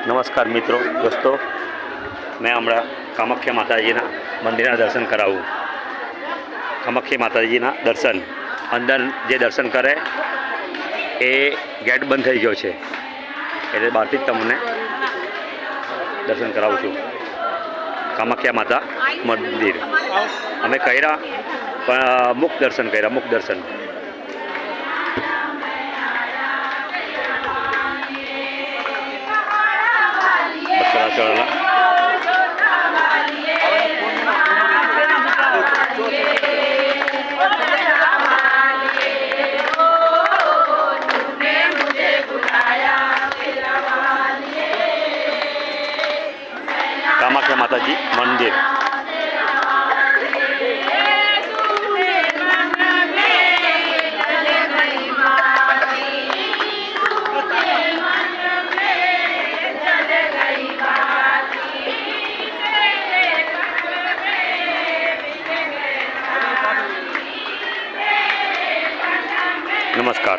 નમસ્કાર મિત્રો દોસ્તો, मैं हमारा कामाख्या माताजीना मंदिर दर्शन करावूँ। कामाख्या माताजीना दर्शन अंदर जे दर्शन करे ए गेट बंद थई गयो छे એટલે બહારથી જ તમને દર્શન કરાવું છું। કામાખ્યા માતા મંદિર અમે કર્યા પણ મુખ દર્શન કર્યા, મુખ દર્શન। બકરા ચડાલા कामाख्या माताजी मंदिर। नमस्कार।